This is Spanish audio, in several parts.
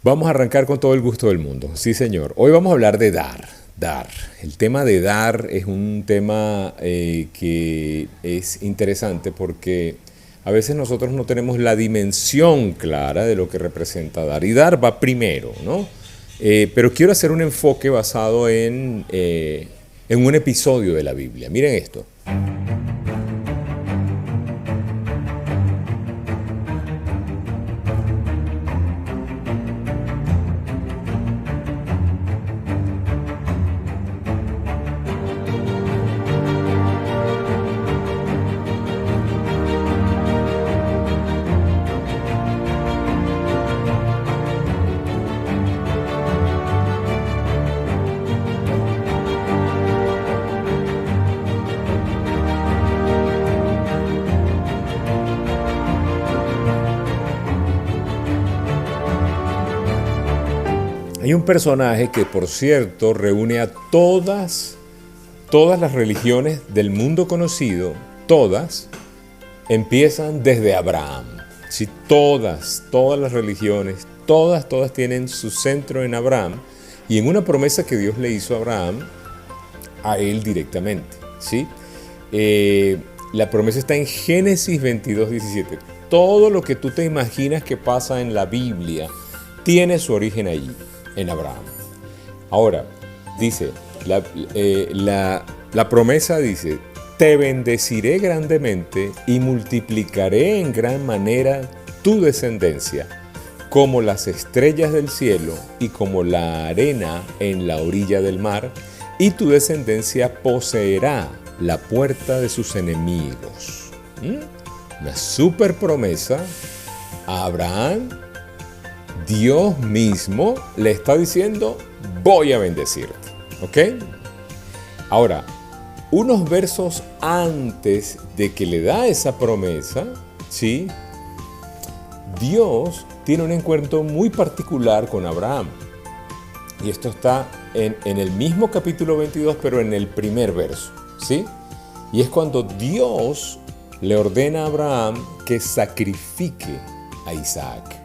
Vamos a arrancar con todo el gusto del mundo. Sí, señor. Hoy vamos a hablar de dar. Dar. El tema de dar es un tema que es interesante porque a veces nosotros no tenemos la dimensión clara de lo que representa dar. Y dar va primero, ¿no? Pero quiero hacer un enfoque basado en un episodio de la Biblia. Miren esto. Hay un personaje que, por cierto, reúne a todas las religiones del mundo conocido, todas, empiezan desde Abraham. Sí, todas las religiones, todas tienen su centro en Abraham y en una promesa que Dios le hizo a Abraham, a él directamente. ¿Sí? La promesa está en Génesis 22:17. Todo lo que tú te imaginas que pasa en la Biblia tiene su origen allí, en Abraham. Ahora, dice, la promesa dice, te bendeciré grandemente y multiplicaré en gran manera tu descendencia, como las estrellas del cielo y como la arena en la orilla del mar, y tu descendencia poseerá la puerta de sus enemigos. Una super promesa a Abraham. Dios mismo le está diciendo, voy a bendecirte. ¿Ok? Ahora, unos versos antes de que le da esa promesa, ¿sí? Dios tiene un encuentro muy particular con Abraham. Y esto está en el mismo capítulo 22, pero en el primer verso, ¿sí? Y es cuando Dios le ordena a Abraham que sacrifique a Isaac.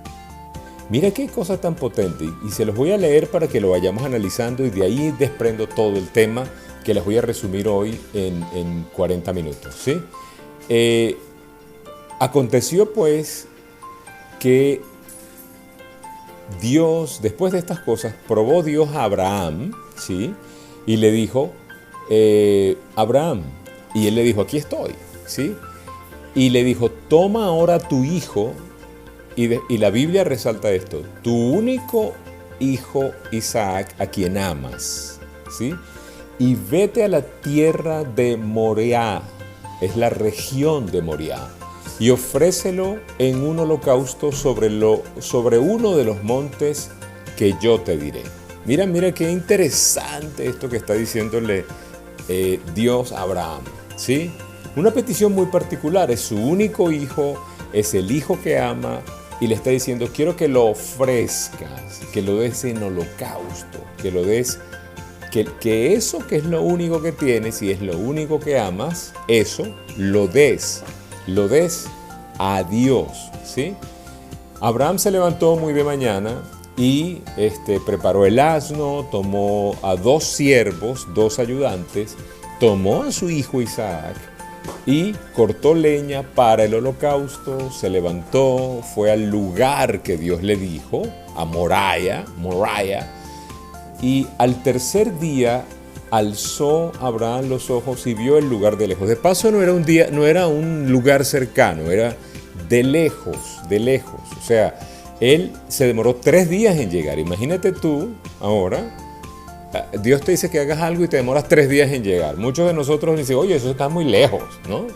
Mira qué cosa tan potente, y se los voy a leer para que lo vayamos analizando y de ahí desprendo todo el tema que les voy a resumir hoy en 40 minutos. ¿Sí? Aconteció pues que Dios, después de estas cosas, probó Dios a Abraham, ¿sí? Y le dijo, Abraham, y él le dijo, aquí estoy, ¿sí? Y le dijo, toma ahora tu hijo. Y la Biblia resalta esto, tu único hijo Isaac, a quien amas, ¿sí? Y vete a la tierra de Moriah, es la región de Moriah, y ofrécelo en un holocausto sobre uno de los montes que yo te diré. Mira qué interesante esto que está diciéndole Dios a Abraham, ¿sí? Una petición muy particular, es su único hijo, es el hijo que ama, y le está diciendo, quiero que lo ofrezcas, que lo des en holocausto, que lo des, que eso que es lo único que tienes y es lo único que amas, eso lo des a Dios, ¿sí? Abraham se levantó muy de mañana y preparó el asno, tomó a 2 siervos, 2 ayudantes, tomó a su hijo Isaac, y cortó leña para el holocausto, se levantó, fue al lugar que Dios le dijo, a Moriah, y al tercer día alzó Abraham los ojos y vio el lugar de lejos. De paso no era un lugar cercano, era de lejos, o sea, él se demoró 3 días en llegar. Imagínate tú ahora, Dios te dice que hagas algo y te demoras 3 días en llegar. Muchos de nosotros dicen, oye, eso está muy lejos, ¿no?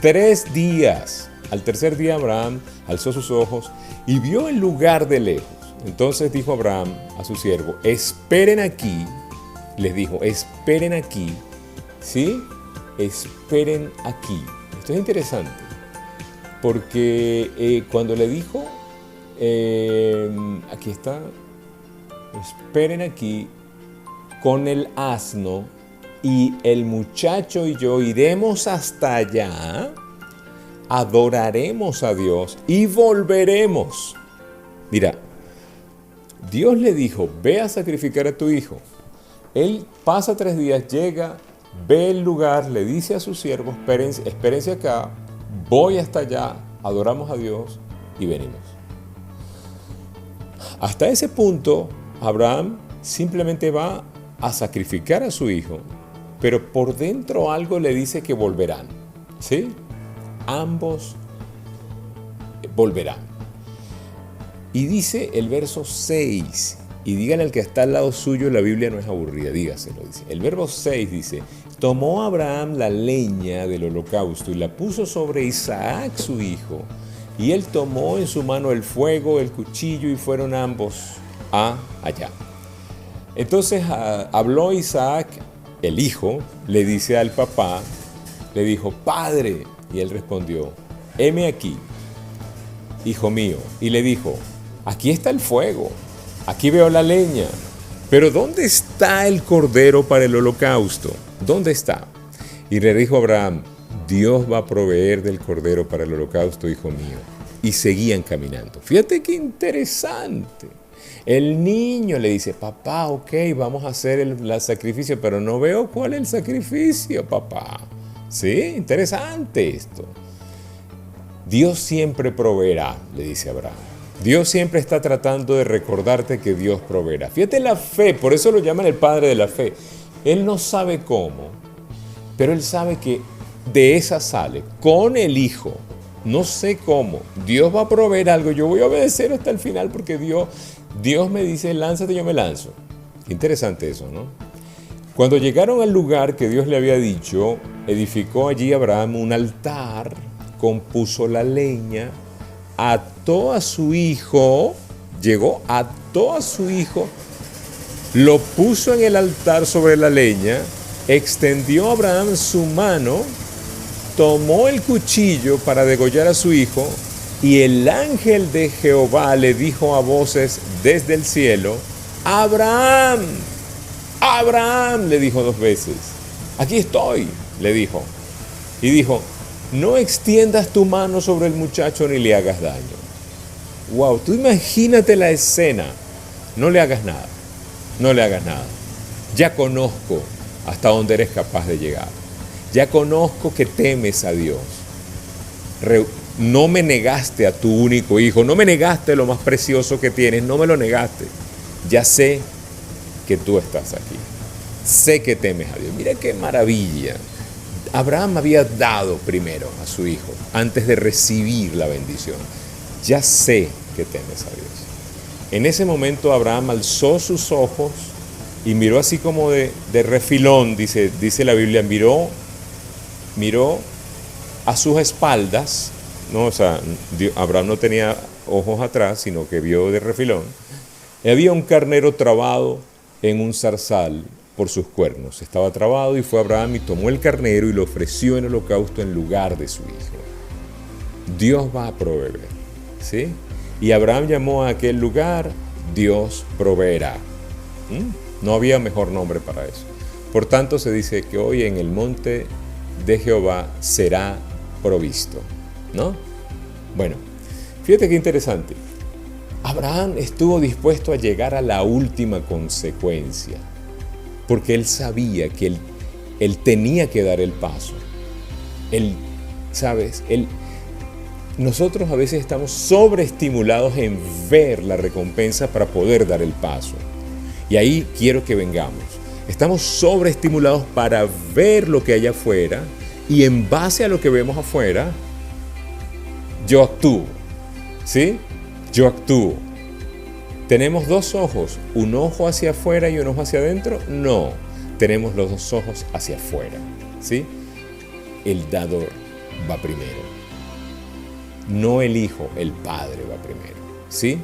3 días. Al tercer día Abraham alzó sus ojos y vio el lugar de lejos. Entonces dijo Abraham a su siervo, esperen aquí. Les dijo, esperen aquí. ¿Sí? Esperen aquí. Esto es interesante. Porque cuando le dijo, aquí está, esperen aquí, con el asno, y el muchacho y yo iremos hasta allá, adoraremos a Dios y volveremos. Mira, Dios le dijo, ve a sacrificar a tu hijo. Él pasa 3 días, llega, ve el lugar, le dice a sus siervos, espérense acá, voy hasta allá, adoramos a Dios y venimos. Hasta ese punto, Abraham simplemente va a sacrificar a su hijo, pero por dentro algo le dice que volverán, ¿sí? Ambos volverán. Y dice el verso 6, y díganle al que está al lado suyo, la Biblia no es aburrida, dígaselo, dice. El verso 6 dice, tomó Abraham la leña del holocausto y la puso sobre Isaac su hijo, y él tomó en su mano el fuego, el cuchillo, y fueron ambos allá. Entonces habló Isaac, el hijo, le dice al papá, le dijo, Padre, y él respondió, heme aquí, hijo mío, y le dijo, aquí está el fuego, aquí veo la leña, pero ¿dónde está el cordero para el holocausto? ¿Dónde está? Y le dijo Abraham, Dios va a proveer del cordero para el holocausto, hijo mío. Y seguían caminando. Fíjate qué interesante. El niño le dice, papá, ok, vamos a hacer el sacrificio, pero no veo cuál es el sacrificio, papá. ¿Sí? Interesante esto. Dios siempre proveerá, le dice Abraham. Dios siempre está tratando de recordarte que Dios proveerá. Fíjate la fe, por eso lo llaman el padre de la fe. Él no sabe cómo, pero él sabe que de esa sale, con el hijo. No sé cómo. Dios va a proveer algo. Yo voy a obedecer hasta el final porque Dios me dice, lánzate, yo me lanzo. Qué interesante eso, ¿no? Cuando llegaron al lugar que Dios le había dicho, edificó allí Abraham un altar, compuso la leña, ató a su hijo, ató a su hijo, lo puso en el altar sobre la leña, extendió Abraham su mano, tomó el cuchillo para degollar a su hijo, y el ángel de Jehová le dijo a voces desde el cielo, Abraham, Abraham, le dijo 2 veces. Aquí estoy, le dijo. Y dijo, no extiendas tu mano sobre el muchacho ni le hagas daño. Wow, tú imagínate la escena. No le hagas nada, no le hagas nada. Ya conozco hasta dónde eres capaz de llegar. Ya conozco que temes a Dios. No me negaste a tu único hijo, no me negaste lo más precioso que tienes, no me lo negaste. Ya sé que tú estás aquí. Sé que temes a Dios. Mira qué maravilla. Abraham había dado primero a su hijo antes de recibir la bendición. Ya sé que temes a Dios. En ese momento Abraham alzó sus ojos y miró así como de refilón, dice la Biblia, miró a sus espaldas, ¿no? O sea, Abraham no tenía ojos atrás, sino que vio de refilón. Y había un carnero trabado en un zarzal por sus cuernos. Estaba trabado y fue Abraham y tomó el carnero y lo ofreció en holocausto en lugar de su hijo. Dios va a proveer, ¿sí? Y Abraham llamó a aquel lugar, Dios proveerá. No había mejor nombre para eso. Por tanto, se dice que hoy en el monte de Jehová será provisto, ¿no? Bueno, fíjate qué interesante. Abraham estuvo dispuesto a llegar a la última consecuencia, porque él sabía que él tenía que dar el paso. Nosotros a veces estamos sobreestimulados en ver la recompensa para poder dar el paso. Y ahí quiero que vengamos. Estamos sobreestimulados para ver lo que hay afuera y en base a lo que vemos afuera, yo actúo. ¿Sí? Yo actúo. ¿Tenemos 2 ojos? ¿Un ojo hacia afuera y un ojo hacia adentro? No. Tenemos los 2 ojos hacia afuera. ¿Sí? El dador va primero. No el hijo, el padre va primero. ¿Sí?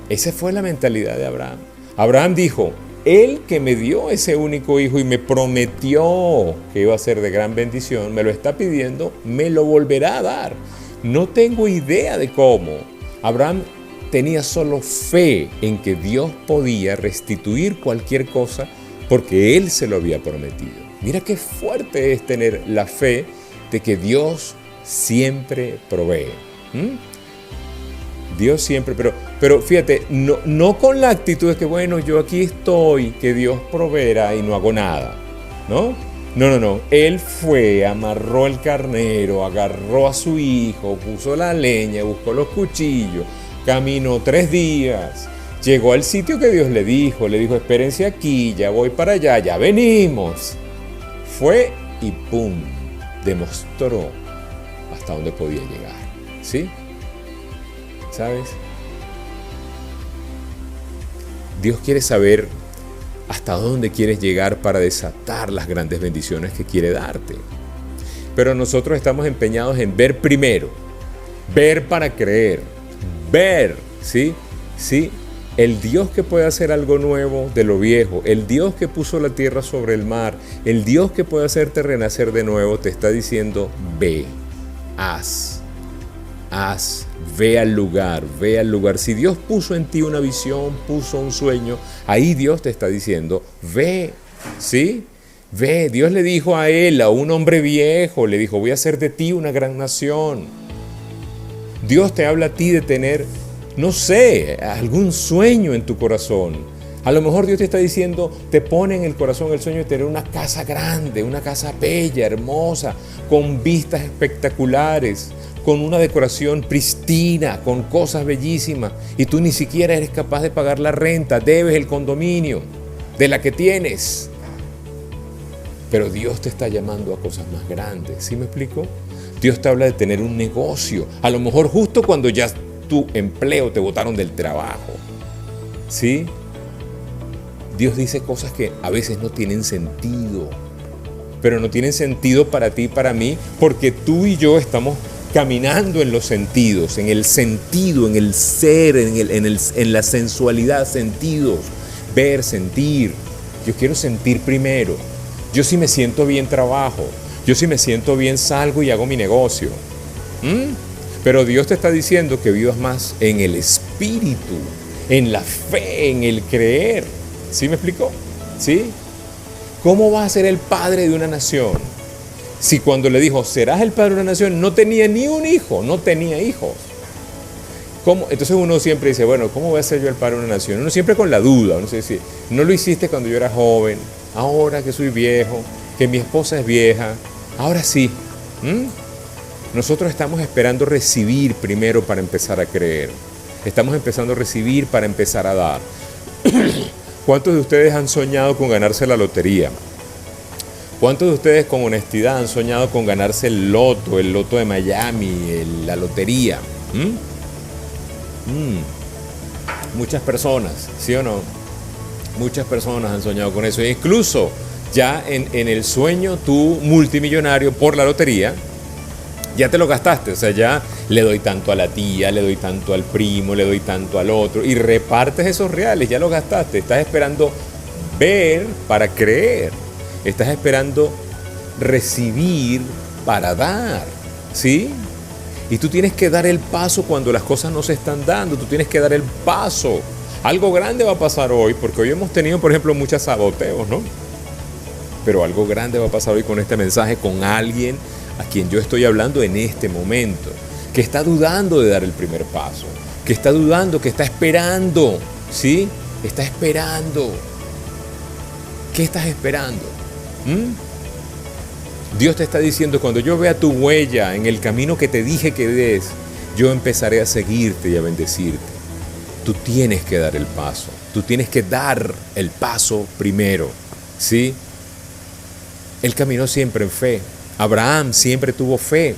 Esa fue la mentalidad de Abraham. Abraham dijo, Él que me dio ese único hijo y me prometió que iba a ser de gran bendición, me lo está pidiendo, me lo volverá a dar. No tengo idea de cómo. Abraham tenía solo fe en que Dios podía restituir cualquier cosa porque Él se lo había prometido. Mira qué fuerte es tener la fe de que Dios siempre provee. Dios siempre, pero fíjate, no con la actitud de que, bueno, yo aquí estoy, que Dios proveerá y no hago nada, ¿no? No. Él fue, amarró el carnero, agarró a su hijo, puso la leña, buscó los cuchillos, caminó 3 días, llegó al sitio que Dios le dijo, espérense aquí, ya voy para allá, ya venimos. Fue y ¡pum! Demostró hasta dónde podía llegar, ¿sí? ¿Sabes? Dios quiere saber hasta dónde quieres llegar para desatar las grandes bendiciones que quiere darte. Pero nosotros estamos empeñados en ver primero, ver para creer, ver, ¿sí? ¿Sí? El Dios que puede hacer algo nuevo de lo viejo, el Dios que puso la tierra sobre el mar, el Dios que puede hacerte renacer de nuevo, te está diciendo, ve, haz, ve al lugar. Si Dios puso en ti una visión, puso un sueño, ahí Dios te está diciendo, ve, ¿sí? Ve. Dios le dijo a él, a un hombre viejo, le dijo, voy a hacer de ti una gran nación. Dios te habla a ti de tener, no sé, algún sueño en tu corazón. A lo mejor Dios te está diciendo, te pone en el corazón el sueño de tener una casa grande, una casa bella, hermosa, con vistas espectaculares, con una decoración pristina, con cosas bellísimas, y tú ni siquiera eres capaz de pagar la renta, debes el condominio de la que tienes. Pero Dios te está llamando a cosas más grandes, ¿sí me explico? Dios te habla de tener un negocio, a lo mejor justo cuando ya tu empleo te botaron del trabajo, ¿sí? Dios dice cosas que a veces no tienen sentido, pero no tienen sentido para ti y para mí, porque tú y yo estamos caminando en los sentidos, en el sentido, en el ser, en la sensualidad, sentidos, ver, sentir. Yo quiero sentir primero. Yo si me siento bien trabajo, yo si me siento bien salgo y hago mi negocio. Pero Dios te está diciendo que vivas más en el espíritu, en la fe, en el creer. ¿Sí me explicó? ¿Sí? ¿Cómo vas a ser el padre de una nación? Si cuando le dijo, serás el padre de una nación, no tenía ni un hijo, no tenía hijos. ¿Cómo? Entonces uno siempre dice, bueno, ¿cómo voy a ser yo el padre de una nación? Uno siempre con la duda, uno dice, no lo hiciste cuando yo era joven, ahora que soy viejo, que mi esposa es vieja, ahora sí. Nosotros estamos esperando recibir primero para empezar a creer. Estamos empezando a recibir para empezar a dar. ¿Cuántos de ustedes han soñado con ganarse la lotería? ¿Cuántos de ustedes con honestidad han soñado con ganarse el loto de Miami, la lotería? Muchas personas, ¿sí o no? Muchas personas han soñado con eso. E incluso ya en el sueño tú multimillonario por la lotería, ya te lo gastaste. O sea, ya le doy tanto a la tía, le doy tanto al primo, le doy tanto al otro y repartes esos reales, ya lo gastaste. Estás esperando ver para creer. Estás esperando recibir para dar, ¿sí? Y tú tienes que dar el paso cuando las cosas no se están dando. Tú tienes que dar el paso. Algo grande va a pasar hoy, porque hoy hemos tenido, por ejemplo, muchos saboteos, ¿no? Pero algo grande va a pasar hoy con este mensaje, con alguien a quien yo estoy hablando en este momento, que está dudando de dar el primer paso, que está dudando, que está esperando, ¿sí? Está esperando. ¿Qué estás esperando? Dios te está diciendo, cuando yo vea tu huella en el camino que te dije que des, yo empezaré a seguirte y a bendecirte. Tú tienes que dar el paso, tú tienes que dar el paso primero, ¿sí? Él caminó siempre en fe. Abraham siempre tuvo fe.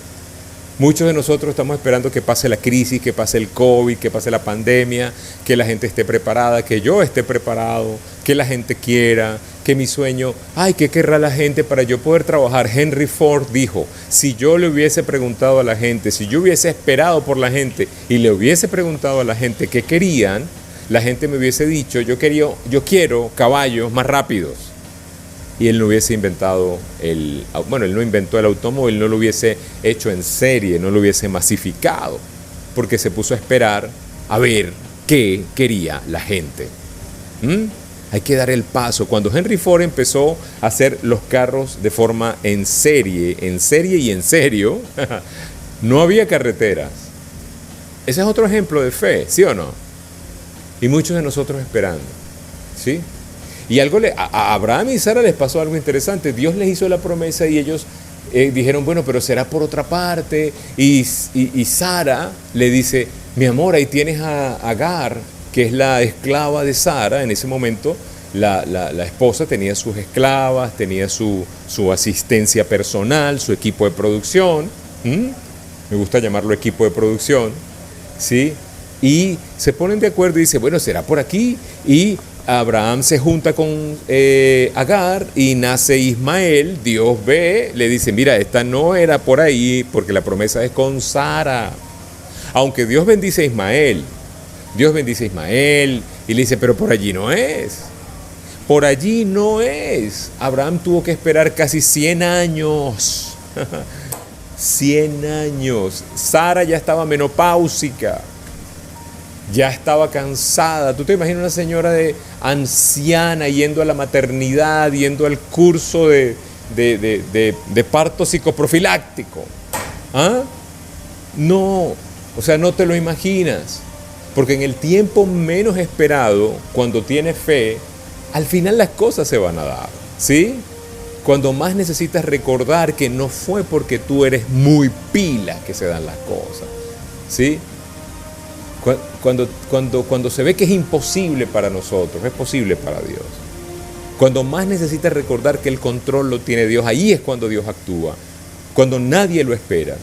Muchos de nosotros estamos esperando que pase la crisis, que pase el COVID, que pase la pandemia, que la gente esté preparada, que yo esté preparado, que la gente quiera, que mi sueño, ¿qué querrá la gente para yo poder trabajar? Henry Ford dijo, si yo le hubiese preguntado a la gente, si yo hubiese esperado por la gente y le hubiese preguntado a la gente qué querían, la gente me hubiese dicho, yo quiero caballos más rápidos. Y él no hubiese inventado él no inventó el automóvil, no lo hubiese hecho en serie, no lo hubiese masificado, porque se puso a esperar a ver qué quería la gente. Hay que dar el paso. Cuando Henry Ford empezó a hacer los carros de forma en serie y en serio, no había carreteras. Ese es otro ejemplo de fe, ¿sí o no? Y muchos de nosotros esperando, ¿sí? Y a Abraham y Sara les pasó algo interesante. Dios les hizo la promesa y ellos dijeron, bueno, pero será por otra parte. Y Sara le dice, mi amor, ahí tienes a Agar, que es la esclava de Sara. En ese momento la esposa tenía sus esclavas, tenía su asistencia personal, su equipo de producción. Me gusta llamarlo equipo de producción, ¿sí? Y se ponen de acuerdo y dice, bueno, será por aquí. Y Abraham se junta con Agar y nace Ismael. Dios ve, le dice, mira, esta no era por ahí porque la promesa es con Sara. Aunque Dios bendice a Ismael y le dice, pero por allí no es. Por allí no es. Abraham tuvo que esperar casi 100 años. 100 años. Sara ya estaba menopáusica. Ya estaba cansada. ¿Tú te imaginas una señora anciana yendo a la maternidad, yendo al curso de parto psicoprofiláctico? ¿Ah? No, o sea, no te lo imaginas. Porque en el tiempo menos esperado, cuando tienes fe, al final las cosas se van a dar, ¿sí? Cuando más necesitas recordar que no fue porque tú eres muy pila que se dan las cosas, ¿sí? Cuando se ve que es imposible para nosotros, es posible para Dios. Cuando más necesitas recordar que el control lo tiene Dios, ahí es cuando Dios actúa. Cuando nadie lo espera.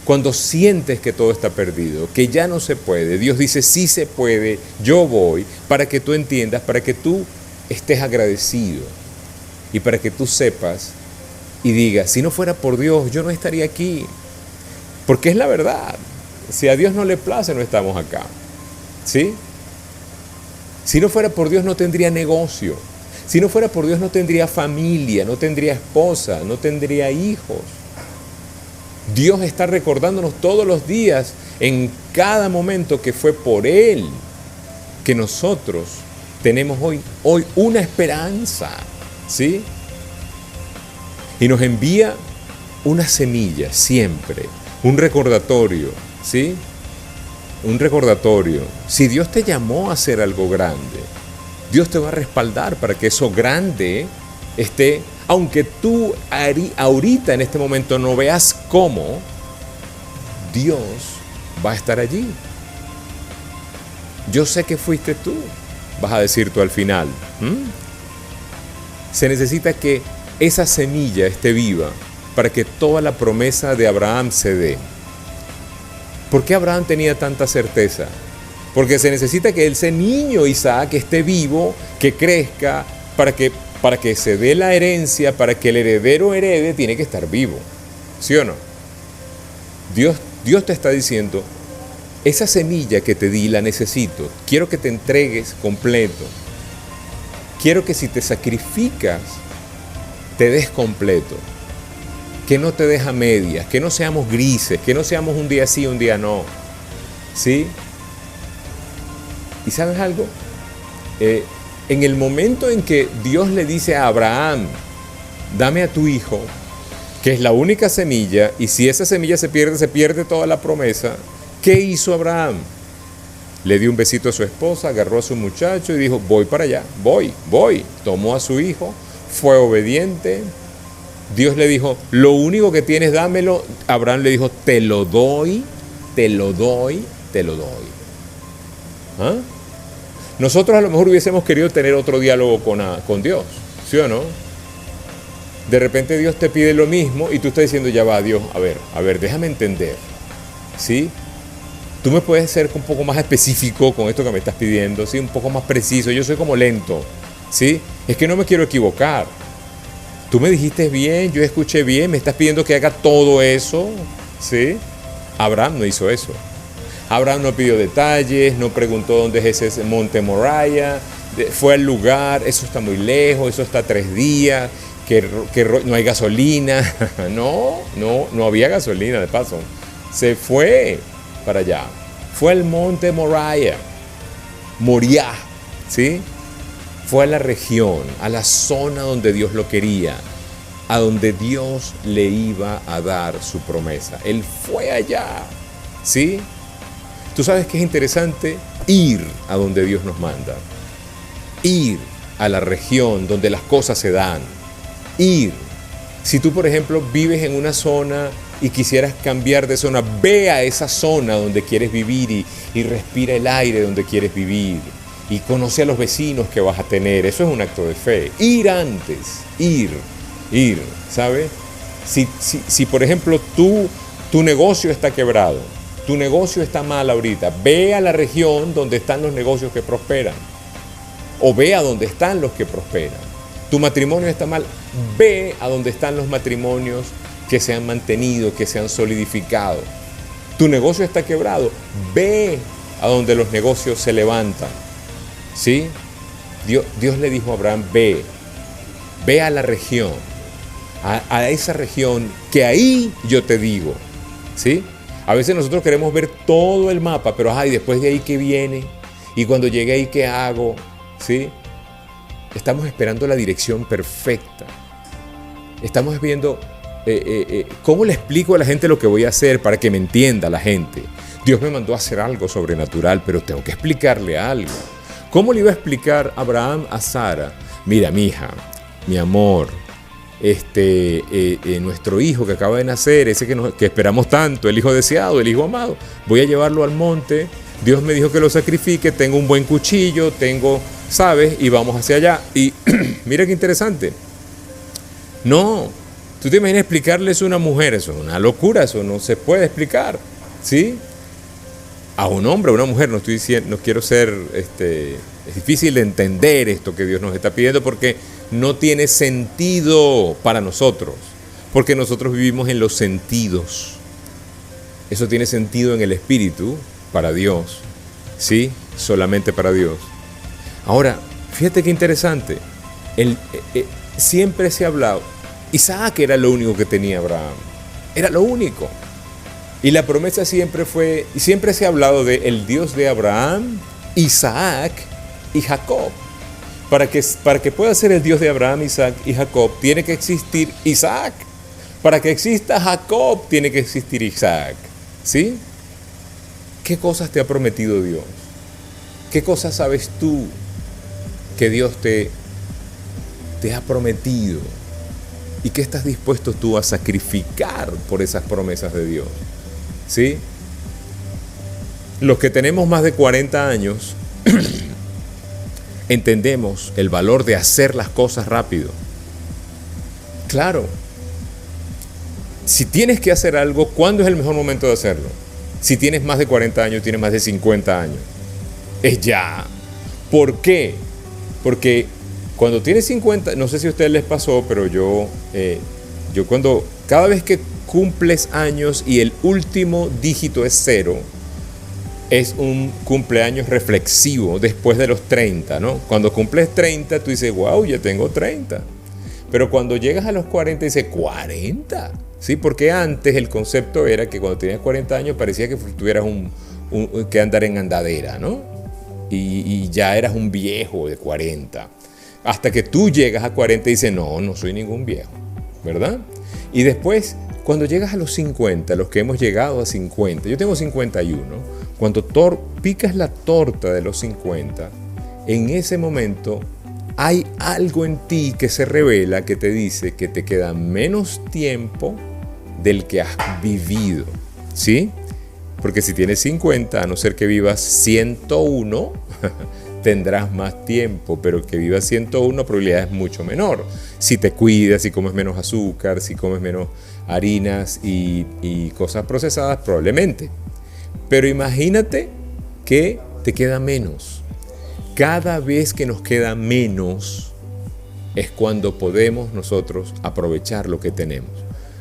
Cuando sientes que todo está perdido, que ya no se puede. Dios dice, sí se puede, yo voy, para que tú entiendas, para que tú estés agradecido. Y para que tú sepas y digas, si no fuera por Dios, yo no estaría aquí. Porque es la verdad. Si a Dios no le place, no estamos acá. ¿Sí? Si no fuera por Dios, no tendría negocio. Si no fuera por Dios, no tendría familia, no tendría esposa, no tendría hijos. Dios está recordándonos todos los días, en cada momento, que fue por Él que nosotros tenemos hoy una esperanza. ¿Sí? Y nos envía una semilla siempre, un recordatorio. ¿Sí? Un recordatorio. Si Dios te llamó a hacer algo grande, Dios te va a respaldar para que eso grande esté, aunque tú ahorita en este momento no veas cómo, Dios va a estar allí. Yo sé que fuiste tú, vas a decir tú al final. Se necesita que esa semilla esté viva para que toda la promesa de Abraham se dé. ¿Por qué Abraham tenía tanta certeza? Porque se necesita que ese niño Isaac esté vivo, que crezca, para que se dé la herencia, para que el heredero herede, tiene que estar vivo. ¿Sí o no? Dios te está diciendo, esa semilla que te di la necesito. Quiero que te entregues completo. Quiero que si te sacrificas, te des completo. Que no te deja medias, que no seamos grises, que no seamos un día sí, un día no. ¿Sí? ¿Y sabes algo? En el momento en que Dios le dice a Abraham, dame a tu hijo, que es la única semilla, y si esa semilla se pierde toda la promesa, ¿qué hizo Abraham? Le dio un besito a su esposa, agarró a su muchacho y dijo, voy para allá, voy. Tomó a su hijo, fue obediente. Dios le dijo, lo único que tienes, dámelo. Abraham le dijo, te lo doy. ¿Ah? Nosotros a lo mejor hubiésemos querido tener otro diálogo con Dios, ¿sí o no? De repente Dios te pide lo mismo y tú estás diciendo, ya va, Dios, a ver, déjame entender, ¿sí? Tú me puedes ser un poco más específico con esto que me estás pidiendo, ¿sí? Un poco más preciso, yo soy como lento, ¿sí? Es que no me quiero equivocar. Tú me dijiste bien, yo escuché bien, me estás pidiendo que haga todo eso, ¿sí? Abraham no hizo eso. Abraham no pidió detalles, no preguntó dónde es ese monte Moriah, fue al lugar, eso está muy lejos, eso está 3 días, que no hay gasolina. No había gasolina de paso. Se fue para allá. Fue al monte Moriah, ¿sí? Fue a la región, a la zona donde Dios lo quería, a donde Dios le iba a dar su promesa. Él fue allá, ¿sí? Tú sabes que es interesante ir a donde Dios nos manda. Ir a la región donde las cosas se dan. Ir. Si tú, por ejemplo, vives en una zona y quisieras cambiar de zona, ve a esa zona donde quieres vivir y respira el aire donde quieres vivir. Y conoce a los vecinos que vas a tener. Eso es un acto de fe. Ir antes. Ir, ¿sabes? Si por ejemplo, tu negocio está quebrado, tu negocio está mal ahorita, ve a la región donde están los negocios que prosperan. O ve a donde están los que prosperan. Tu matrimonio está mal, ve a donde están los matrimonios que se han mantenido, que se han solidificado. Tu negocio está quebrado, ve a donde los negocios se levantan. ¿Sí? Dios le dijo a Abraham, ve a la región, a esa región que ahí yo te digo. ¿Sí? A veces nosotros queremos ver todo el mapa, pero ¿y después de ahí qué viene? Y cuando llegue ahí, ¿qué hago? ¿Sí? Estamos esperando la dirección perfecta. Estamos viendo cómo le explico a la gente lo que voy a hacer para que me entienda la gente. Dios me mandó a hacer algo sobrenatural, pero tengo que explicarle algo. ¿Cómo le iba a explicar Abraham a Sara? Mira, mi hija, mi amor, nuestro hijo que acaba de nacer, ese que esperamos tanto, el hijo deseado, el hijo amado, voy a llevarlo al monte. Dios me dijo que lo sacrifique, tengo un buen cuchillo, ¿sabes? Y vamos hacia allá. Y mira qué interesante. No, tú te imaginas explicarle eso a una mujer, eso es una locura, eso no se puede explicar, ¿sí? A un hombre, a una mujer, no estoy diciendo, no quiero ser, es difícil de entender esto que Dios nos está pidiendo porque no tiene sentido para nosotros, porque nosotros vivimos en los sentidos. Eso tiene sentido en el espíritu para Dios, ¿sí? Solamente para Dios. Ahora, fíjate qué interesante, siempre se ha hablado, Isaac era lo único que tenía Abraham, era lo único. Y la promesa siempre fue, y siempre se ha hablado de el Dios de Abraham, Isaac y Jacob. Para que pueda ser el Dios de Abraham, Isaac y Jacob, tiene que existir Isaac. Para que exista Jacob, tiene que existir Isaac. ¿Sí? ¿Qué cosas te ha prometido Dios? ¿Qué cosas sabes tú que Dios te ha prometido? ¿Y qué estás dispuesto tú a sacrificar por esas promesas de Dios? ¿Sí? Los que tenemos más de 40 años entendemos el valor de hacer las cosas rápido. Claro. Si tienes que hacer algo, ¿cuándo es el mejor momento de hacerlo? Si tienes más de 40 años, tienes más de 50 años. Es ya. ¿Por qué? Porque cuando tienes 50, no sé si a ustedes les pasó, pero yo cada vez que cumples años y el último dígito es 0, es un cumpleaños reflexivo después de los 30, ¿no? Cuando cumples 30, tú dices, wow, ya tengo 30. Pero cuando llegas a los 40, dices, ¿40? ¿Sí? Porque antes el concepto era que cuando tenías 40 años parecía que tuvieras que andar en andadera, ¿no? Y ya eras un viejo de 40. Hasta que tú llegas a 40 y dices, no soy ningún viejo, ¿verdad? Y después, cuando llegas a los 50, los que hemos llegado a 50, yo tengo 51, cuando picas la torta de los 50, en ese momento hay algo en ti que se revela, que te dice que te queda menos tiempo del que has vivido, ¿sí? Porque si tienes 50, a no ser que vivas 101, tendrás más tiempo, pero que vivas 101, la probabilidad es mucho menor. Si te cuidas, si comes menos azúcar, si comes menos harinas y cosas procesadas, probablemente. Pero imagínate que te queda menos. Cada vez que nos queda menos es cuando podemos nosotros aprovechar lo que tenemos.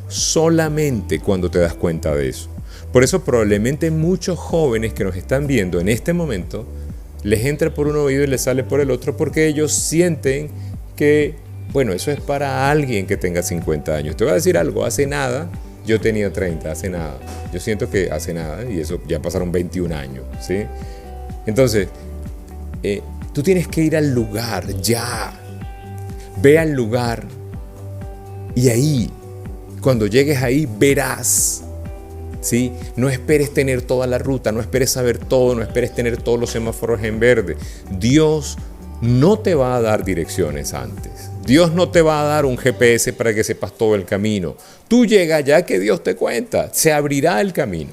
Solamente cuando te das cuenta de eso. Por eso probablemente muchos jóvenes que nos están viendo en este momento les entra por un oído y les sale por el otro porque ellos sienten que, bueno, eso es para alguien que tenga 50 años. Te voy a decir algo, hace nada yo tenía 30, hace nada. Yo siento que hace nada y eso ya pasaron 21 años, ¿sí? Entonces, tú tienes que ir al lugar, ya. Ve al lugar y ahí, cuando llegues ahí, verás, ¿sí? No esperes tener toda la ruta, no esperes saber todo, no esperes tener todos los semáforos en verde. Dios no te va a dar direcciones antes. Dios no te va a dar un GPS para que sepas todo el camino. Tú llega ya que Dios te cuenta, se abrirá el camino.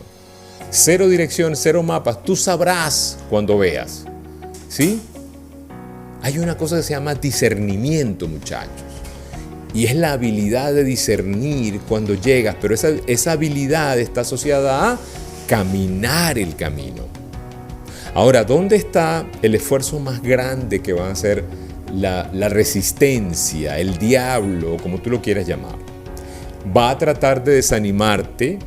Cero dirección, cero mapas, tú sabrás cuando veas, ¿sí? Hay una cosa que se llama discernimiento, muchachos. Y es la habilidad de discernir cuando llegas, pero esa habilidad está asociada a caminar el camino. Ahora, ¿dónde está el esfuerzo más grande que va a hacer la resistencia, el diablo, como tú lo quieras llamar? Va a tratar de desanimarte,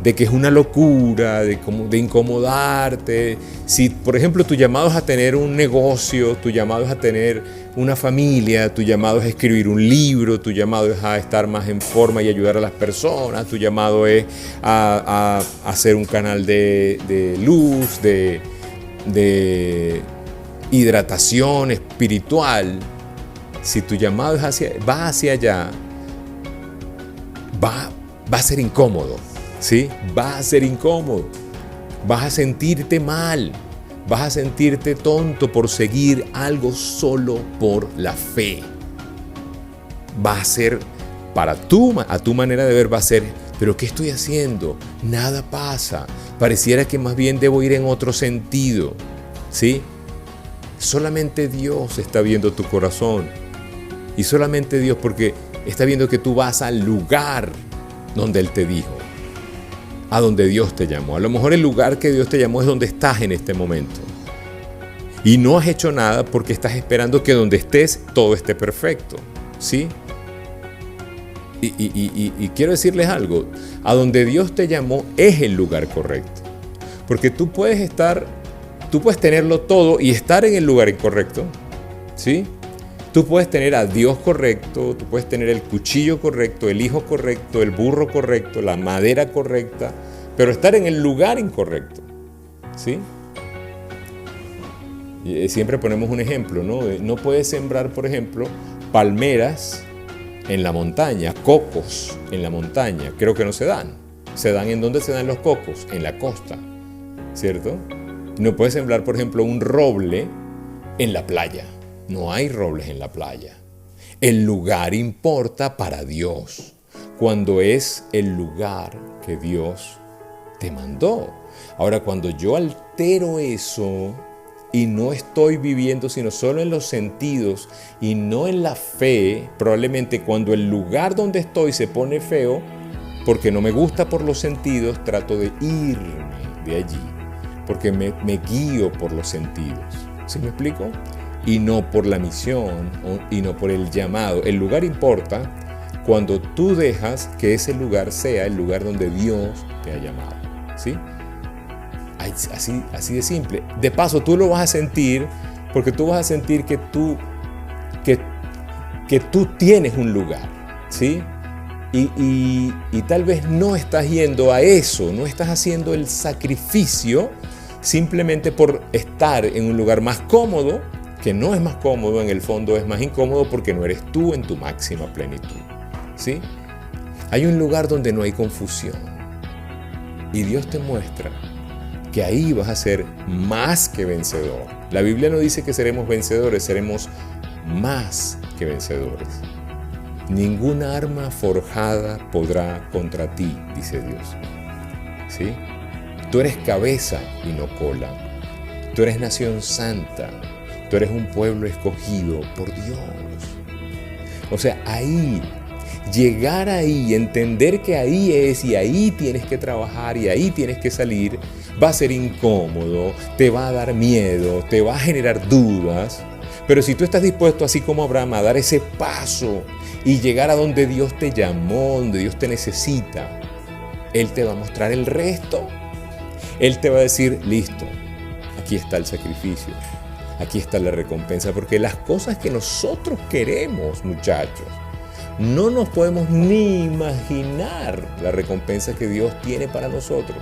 de que es una locura, de incomodarte. Si, por ejemplo, tu llamado es a tener un negocio, tu llamado es a tener una familia, tu llamado es a escribir un libro, tu llamado es a estar más en forma y ayudar a las personas, tu llamado es a hacer un canal de luz, de hidratación espiritual. Si tu llamado va hacia allá, va a ser incómodo. ¿Sí? Va a ser incómodo, vas a sentirte mal, vas a sentirte tonto por seguir algo solo por la fe. Va a ser, a tu manera de ver, va a ser, ¿pero qué estoy haciendo? Nada pasa, pareciera que más bien debo ir en otro sentido, ¿sí? Solamente Dios está viendo tu corazón, y solamente Dios, porque está viendo que tú vas al lugar donde Él te dijo, a donde Dios te llamó. A lo mejor el lugar que Dios te llamó es donde estás en este momento. Y no has hecho nada porque estás esperando que donde estés todo esté perfecto. ¿Sí? Y quiero decirles algo. A donde Dios te llamó es el lugar correcto. Porque tú puedes tenerlo todo y estar en el lugar incorrecto. ¿Sí? Tú puedes tener a Dios correcto, tú puedes tener el cuchillo correcto, el hijo correcto, el burro correcto, la madera correcta, pero estar en el lugar incorrecto, ¿sí? Y siempre ponemos un ejemplo, ¿no? No puedes sembrar, por ejemplo, palmeras en la montaña, cocos en la montaña, creo que no se dan. ¿Se dan en dónde se dan los cocos? En la costa, ¿cierto? No puedes sembrar, por ejemplo, un roble en la playa. No hay robles en la playa. El lugar importa para Dios, cuando es el lugar que Dios te mandó. Ahora, cuando yo altero eso y no estoy viviendo sino solo en los sentidos y no en la fe, probablemente cuando el lugar donde estoy se pone feo, porque no me gusta por los sentidos, trato de irme de allí, porque me guío por los sentidos. ¿Sí me explico? Y no por la misión, y no por el llamado. El lugar importa cuando tú dejas que ese lugar sea el lugar donde Dios te ha llamado, ¿sí? Así de simple. De paso, tú lo vas a sentir, porque tú vas a sentir que tú tienes un lugar, ¿sí? Y tal vez no estás yendo a eso, no estás haciendo el sacrificio simplemente por estar en un lugar más cómodo, que no es más cómodo, en el fondo es más incómodo porque no eres tú en tu máxima plenitud, ¿sí? Hay un lugar donde no hay confusión y Dios te muestra que ahí vas a ser más que vencedor. La Biblia no dice que seremos vencedores, seremos más que vencedores. Ninguna arma forjada podrá contra ti, dice Dios, ¿sí? Tú eres cabeza y no cola. Tú eres nación santa. Tú eres un pueblo escogido por Dios. O sea, ahí, llegar ahí, entender que ahí es y ahí tienes que trabajar y ahí tienes que salir, va a ser incómodo, te va a dar miedo, te va a generar dudas. Pero si tú estás dispuesto, así como Abraham, a dar ese paso y llegar a donde Dios te llamó, donde Dios te necesita, Él te va a mostrar el resto. Él te va a decir, listo, aquí está el sacrificio. Aquí está la recompensa, porque las cosas que nosotros queremos, muchachos, no nos podemos ni imaginar la recompensa que Dios tiene para nosotros.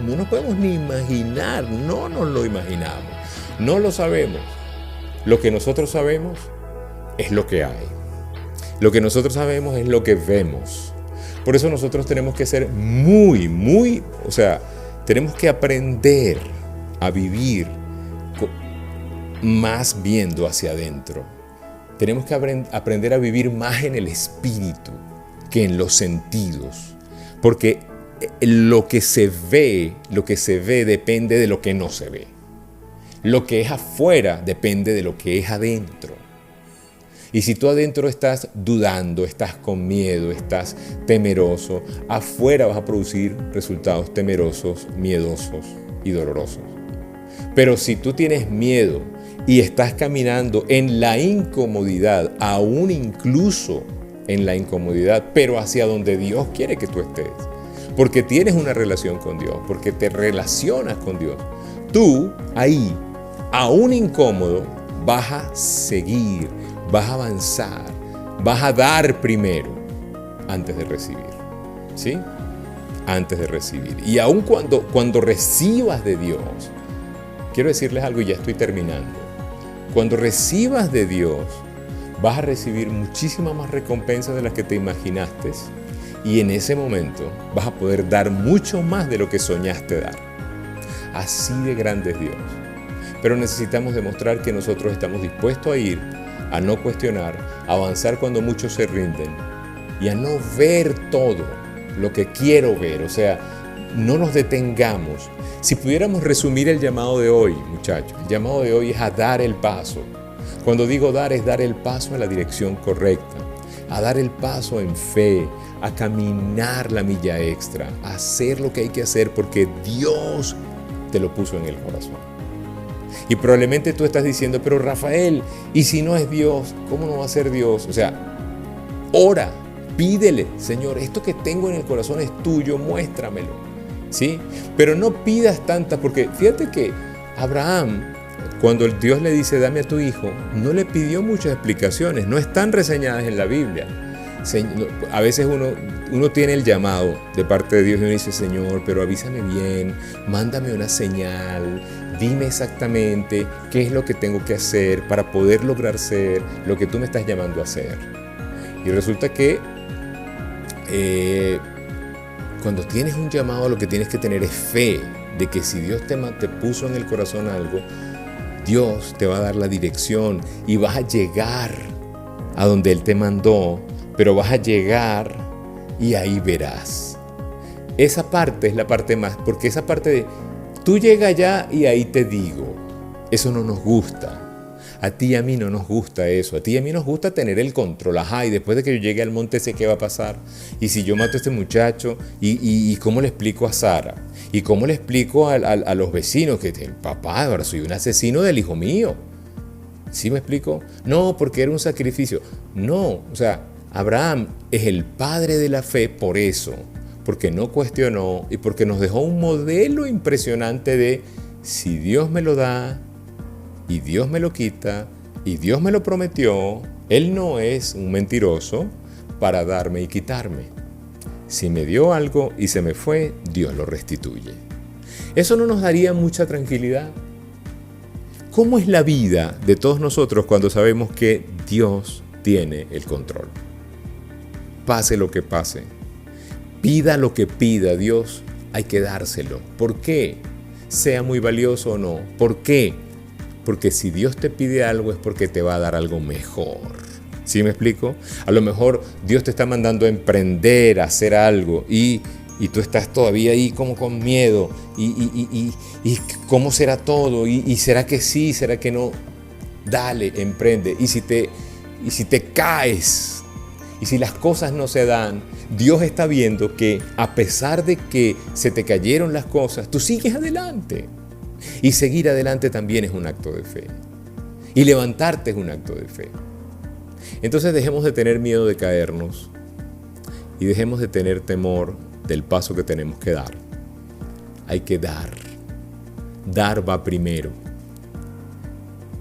No nos podemos ni imaginar, no nos lo imaginamos, no lo sabemos. Lo que nosotros sabemos es lo que hay. Lo que nosotros sabemos es lo que vemos. Por eso nosotros tenemos que ser tenemos que aprender a vivir más viendo hacia adentro. Tenemos que aprender a vivir más en el espíritu que en los sentidos. Porque lo que se ve depende de lo que no se ve. Lo que es afuera depende de lo que es adentro. Y si tú adentro estás dudando, estás con miedo, estás temeroso, afuera vas a producir resultados temerosos, miedosos y dolorosos. Pero si tú tienes miedo y estás caminando en la incomodidad, aún incluso en la incomodidad, pero hacia donde Dios quiere que tú estés, porque tienes una relación con Dios, porque te relacionas con Dios, tú ahí, aún incómodo, vas a seguir, vas a avanzar, vas a dar primero antes de recibir, ¿sí? Antes de recibir. Y aun cuando recibas de Dios, quiero decirles algo y ya estoy terminando. Cuando recibas de Dios, vas a recibir muchísimas más recompensas de las que te imaginaste y en ese momento vas a poder dar mucho más de lo que soñaste dar. Así de grande es Dios. Pero necesitamos demostrar que nosotros estamos dispuestos a ir, a no cuestionar, a avanzar cuando muchos se rinden y a no ver todo lo que quiero ver. O sea, no nos detengamos. Si pudiéramos resumir el llamado de hoy, muchachos, el llamado de hoy es a dar el paso. Cuando digo dar, es dar el paso en la dirección correcta, a dar el paso en fe, a caminar la milla extra, a hacer lo que hay que hacer porque Dios te lo puso en el corazón. Y probablemente tú estás diciendo, pero Rafael, ¿y si no es Dios? ¿Cómo no va a ser Dios? O sea, ora, pídele, Señor, esto que tengo en el corazón es tuyo, muéstramelo, ¿sí? Pero no pidas tantas, porque fíjate que Abraham, cuando Dios le dice, dame a tu hijo, no le pidió muchas explicaciones, no están reseñadas en la Biblia. A veces uno tiene el llamado de parte de Dios y uno dice, Señor, pero avísame bien, mándame una señal, dime exactamente qué es lo que tengo que hacer para poder lograr ser lo que tú me estás llamando a hacer. Y resulta que cuando tienes un llamado, lo que tienes que tener es fe de que si Dios te puso en el corazón algo, Dios te va a dar la dirección y vas a llegar a donde Él te mandó, pero vas a llegar y ahí verás. Esa parte es la parte más, porque esa parte de tú llegas allá y ahí te digo, eso no nos gusta. A ti y a mí no nos gusta eso. A ti y a mí nos gusta tener el control. Ajá, y después de que yo llegue al monte sé qué va a pasar. Y si yo mato a este muchacho, y cómo le explico a Sara, y cómo le explico a los vecinos que, papá, ahora soy un asesino del hijo mío. ¿Sí me explico? No, porque era un sacrificio. No, o sea, Abraham es el padre de la fe por eso, porque no cuestionó y porque nos dejó un modelo impresionante de si Dios me lo da y Dios me lo quita y Dios me lo prometió, Él no es un mentiroso para darme y quitarme. Si me dio algo y se me fue, Dios lo restituye. ¿Eso no nos daría mucha tranquilidad? ¿Cómo es la vida de todos nosotros cuando sabemos que Dios tiene el control? Pase lo que pase, pida lo que pida Dios, hay que dárselo. ¿Por qué? Sea muy valioso o no. ¿Por qué? Porque si Dios te pide algo es porque te va a dar algo mejor. ¿Sí me explico? A lo mejor Dios te está mandando a emprender, a hacer algo y tú estás todavía ahí como con miedo y ¿cómo será todo? ¿Y será que sí? ¿Será que no? Dale, emprende. Y si te caes y si las cosas no se dan, Dios está viendo que a pesar de que se te cayeron las cosas, tú sigues adelante. Y seguir adelante también es un acto de fe. Y levantarte es un acto de fe. Entonces dejemos de tener miedo de caernos y dejemos de tener temor del paso que tenemos que dar. Hay que dar. Dar va primero.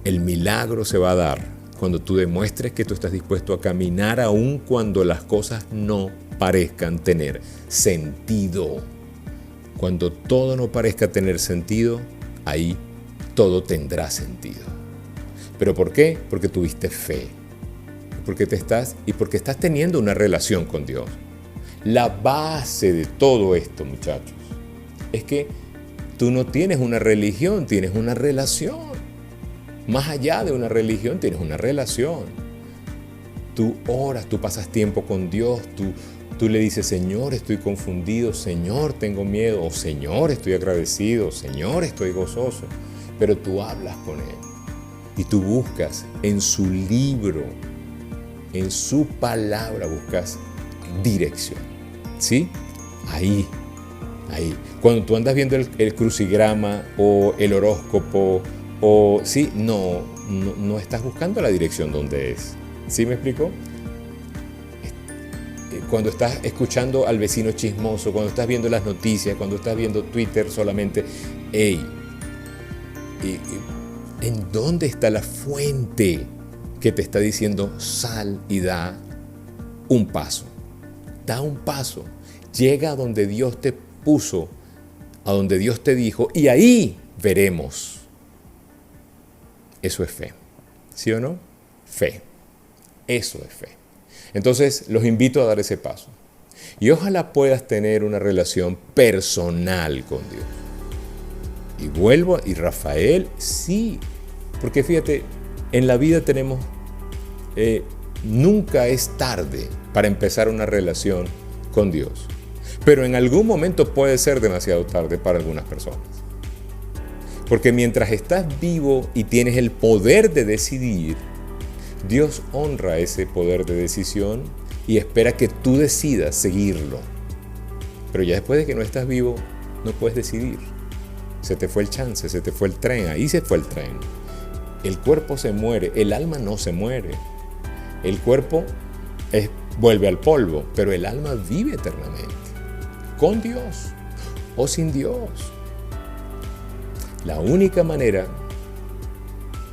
El milagro se va a dar cuando tú demuestres que tú estás dispuesto a caminar aun cuando las cosas no parezcan tener sentido. Cuando todo no parezca tener sentido, ahí todo tendrá sentido. ¿Pero por qué? Porque tuviste fe. Porque estás teniendo una relación con Dios. La base de todo esto, muchachos, es que tú no tienes una religión, tienes una relación. Más allá de una religión, tienes una relación. Tú oras, tú pasas tiempo con Dios, tú le dices, Señor, estoy confundido, Señor, tengo miedo, o Señor, estoy agradecido, Señor, estoy gozoso. Pero tú hablas con Él y tú buscas en su libro, en su palabra, buscas dirección. ¿Sí? Ahí. Cuando tú andas viendo el crucigrama o el horóscopo, sí, no estás buscando la dirección donde es. ¿Sí me explico? Cuando estás escuchando al vecino chismoso, cuando estás viendo las noticias, cuando estás viendo Twitter solamente, ¿en dónde está la fuente que te está diciendo sal y da un paso? Da un paso, llega a donde Dios te puso, a donde Dios te dijo, y ahí veremos. Eso es fe, ¿sí o no? Fe, eso es fe. Entonces los invito a dar ese paso. Y ojalá puedas tener una relación personal con Dios. Y vuelvo, y Rafael, sí, porque fíjate, en la vida tenemos, nunca es tarde para empezar una relación con Dios. Pero en algún momento puede ser demasiado tarde para algunas personas. Porque mientras estás vivo y tienes el poder de decidir, Dios honra ese poder de decisión y espera que tú decidas seguirlo. Pero ya después de que no estás vivo, no puedes decidir. Se te fue el chance, se te fue el tren, ahí se fue el tren. El cuerpo se muere, el alma no se muere. El cuerpo vuelve al polvo, pero el alma vive eternamente. Con Dios o sin Dios. La única manera,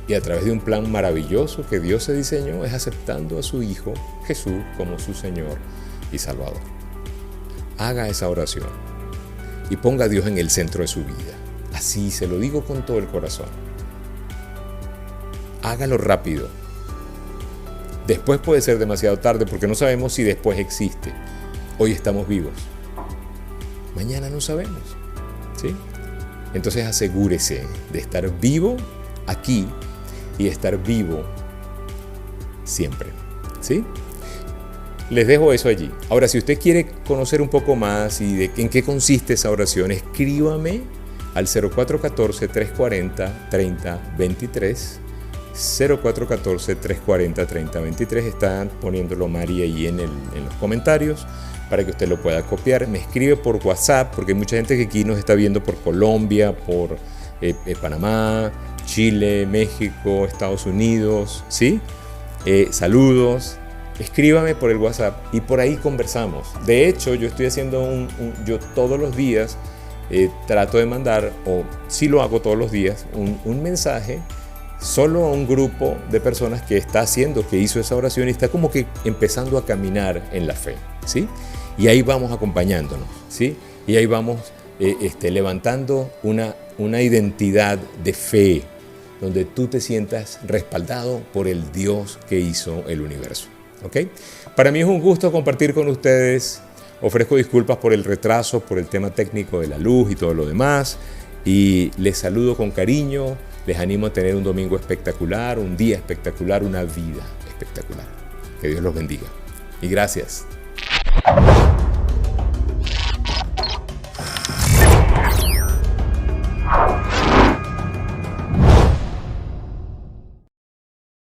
y a través de un plan maravilloso que Dios se diseñó, es aceptando a su Hijo Jesús como su Señor y Salvador. Haga esa oración y ponga a Dios en el centro de su vida. Así, se lo digo con todo el corazón. Hágalo rápido. Después puede ser demasiado tarde porque no sabemos si después existe. Hoy estamos vivos. Mañana no sabemos. ¿Sí? Entonces asegúrese de estar vivo aquí y estar vivo siempre. ¿Sí? Les dejo eso allí. Ahora, si usted quiere conocer un poco más y de en qué consiste esa oración, escríbame al 0414-340-3023. 0414-340-3023. Están poniéndolo María ahí en los comentarios para que usted lo pueda copiar. Me escribe por WhatsApp, porque hay mucha gente que aquí nos está viendo por Colombia, por Panamá, Chile, México, Estados Unidos, ¿sí? Saludos. Escríbame por el WhatsApp y por ahí conversamos. De hecho, yo estoy haciendo yo todos los días trato de mandar, o sí lo hago todos los días, un mensaje solo a un grupo de personas que hizo esa oración y está como que empezando a caminar en la fe, ¿sí? Y ahí vamos acompañándonos, ¿sí? Y ahí vamos levantando una identidad de fe, donde tú te sientas respaldado por el Dios que hizo el universo, ¿ok? Para mí es un gusto compartir con ustedes. Ofrezco disculpas por el retraso, por el tema técnico de la luz y todo lo demás. Y les saludo con cariño. Les animo a tener un domingo espectacular, un día espectacular, una vida espectacular. Que Dios los bendiga. Y gracias.